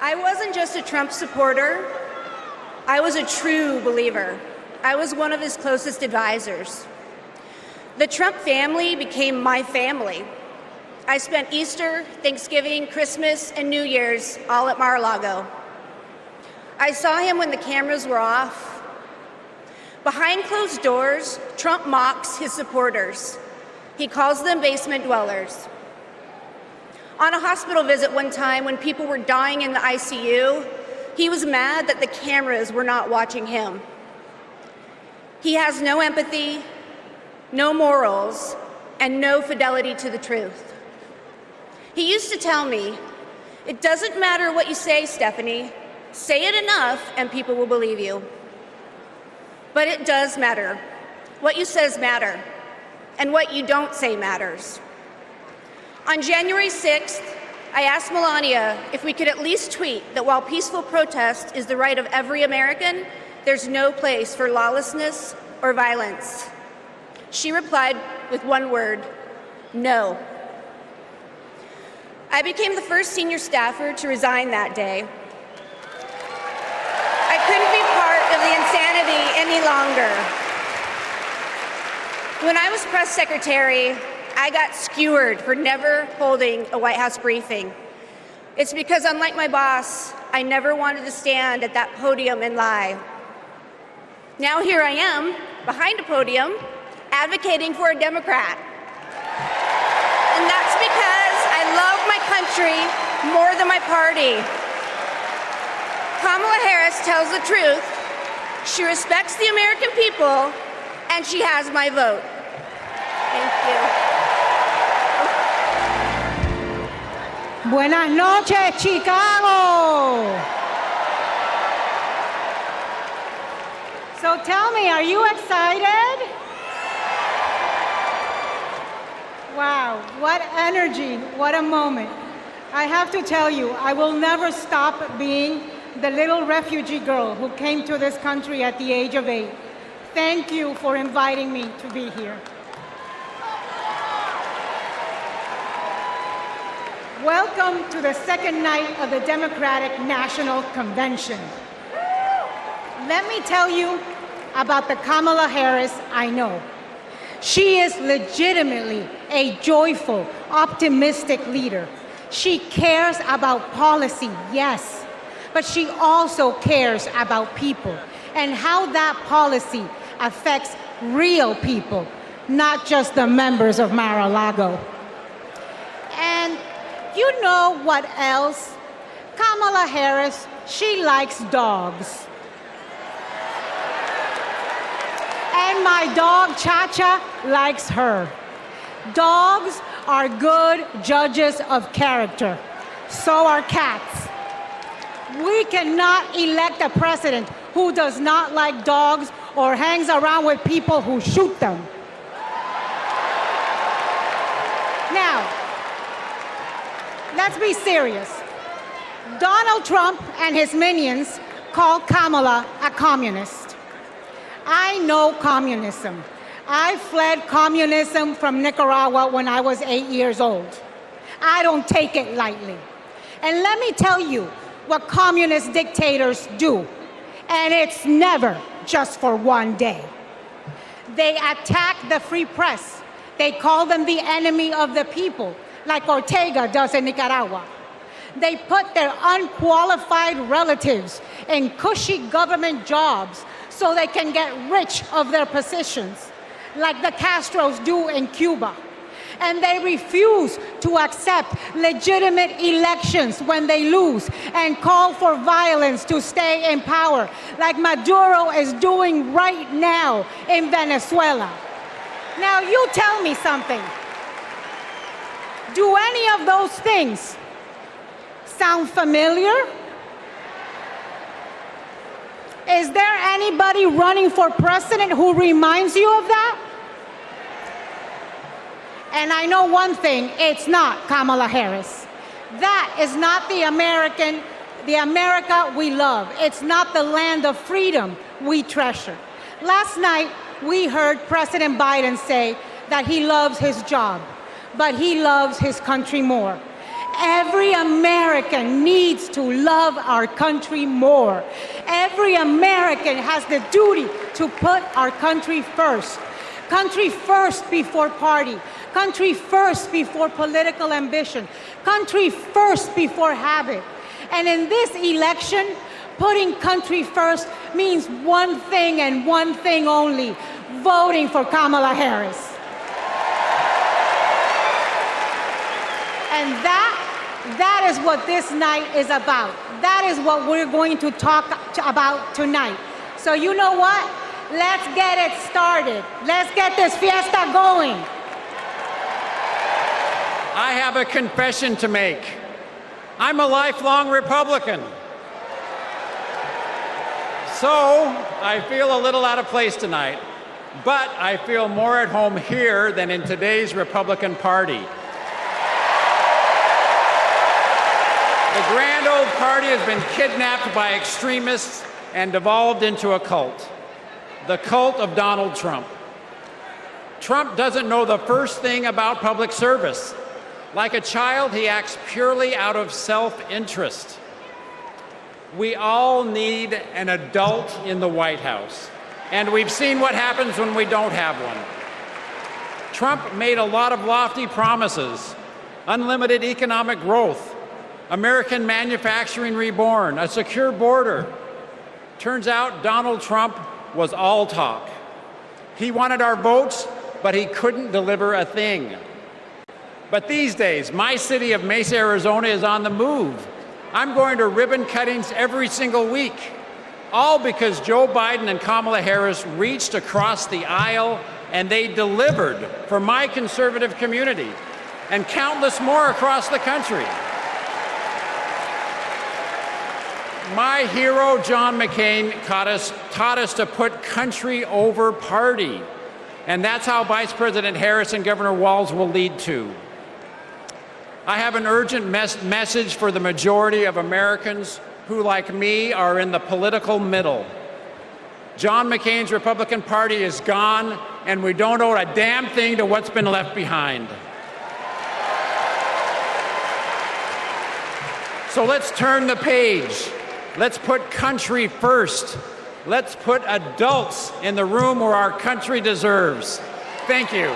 I wasn't just a Trump supporter, I was a true believer. I was one of his closest advisors. The Trump family became my family. I spent Easter, Thanksgiving, Christmas, and New Year's all at Mar-a-Lago. I saw him when the cameras were off. Behind closed doors, Trump mocks his supporters. He calls them basement dwellers. On a hospital visit one time when people were dying in the ICU, he was mad that the cameras were not watching him. He has no empathy, no morals, and no fidelity to the truth. He used to tell me, "It doesn't matter what you say, Stephanie. Say it enough and people will believe you." But it does matter. What you says matter, and what you don't say matters. On January 6th, I asked Melania if we could at least tweet that while peaceful protest is the right of every American, there's no place for lawlessness or violence. She replied with one word: no. I became the first senior staffer to resign that day. I couldn't be part of the insanity any longer. When I was press secretary, I got skewered for never holding a White House briefing. It's because, unlike my boss, I never wanted to stand at that podium and lie. Now here I am, behind a podium, advocating for a Democrat. And that's because I love my country more than my party. Kamala Harris tells the truth. She respects the American people, and she has my vote. Thank you. Buenas noches, Chicago. So tell me, are you excited? Wow, what energy, what a moment. I have to tell you, I will never stop being the little refugee girl who came to this country at the age of 8. Thank you for inviting me to be here. Welcome to the second night of the Democratic National Convention. Let me tell you about the Kamala Harris I know. She is legitimately a joyful, optimistic leader. She cares about policy, yes, but she also cares about people and how that policy affects real people, not just the members of Mar-a-Lago. And you know what else? Kamala Harris, she likes dogs. And my dog, Cha-Cha, likes her. Dogs are good judges of character. So are cats. We cannot elect a president who does not like dogs or hangs around with people who shoot them. Now, let's be serious. Donald Trump and his minions call Kamala a communist. I know communism. I fled communism from Nicaragua when I was 8 years old. I don't take it lightly. And let me tell you what communist dictators do. And it's never just for one day. They attack the free press. They call them the enemy of the people, like Ortega does in Nicaragua. They put their unqualified relatives in cushy government jobs so they can get rich of their positions, like the Castros do in Cuba. And they refuse to accept legitimate elections when they lose and call for violence to stay in power, like Maduro is doing right now in Venezuela. Now you tell me something. Do any of those things sound familiar? Is there anybody running for president who reminds you of that? And I know one thing, it's not Kamala Harris. That is not the America we love. It's not the land of freedom we treasure. Last night, we heard President Biden say that he loves his job, but he loves his country more. Every American needs to love our country more. Every American has the duty to put our country first. Country first before party. Country first before political ambition. Country first before habit. And in this election, putting country first means one thing and one thing only: voting for Kamala Harris. And that is what this night is about. That is what we're going to talk about tonight. So you know what? Let's get it started. Let's get this fiesta going. I have a confession to make. I'm a lifelong Republican. So I feel a little out of place tonight, but I feel more at home here than in today's Republican Party. The grand old party has been kidnapped by extremists and devolved into a cult. The cult of Donald Trump. Trump doesn't know the first thing about public service. Like a child, he acts purely out of self-interest. We all need an adult in the White House, and we've seen what happens when we don't have one. Trump made a lot of lofty promises: unlimited economic growth, American manufacturing reborn, a secure border. Turns out Donald Trump was all talk. He wanted our votes, but he couldn't deliver a thing. But these days, my city of Mesa, Arizona is on the move. I'm going to ribbon cuttings every single week, all because Joe Biden and Kamala Harris reached across the aisle and they delivered for my conservative community and countless more across the country. My hero, John McCain, taught us to put country over party. And that's how Vice President Harris and Governor Walz will lead too. I have an urgent message for the majority of Americans who, like me, are in the political middle. John McCain's Republican Party is gone, and we don't owe a damn thing to what's been left behind. So let's turn the page. Let's put country first. Let's put adults in the room where our country deserves. Thank you.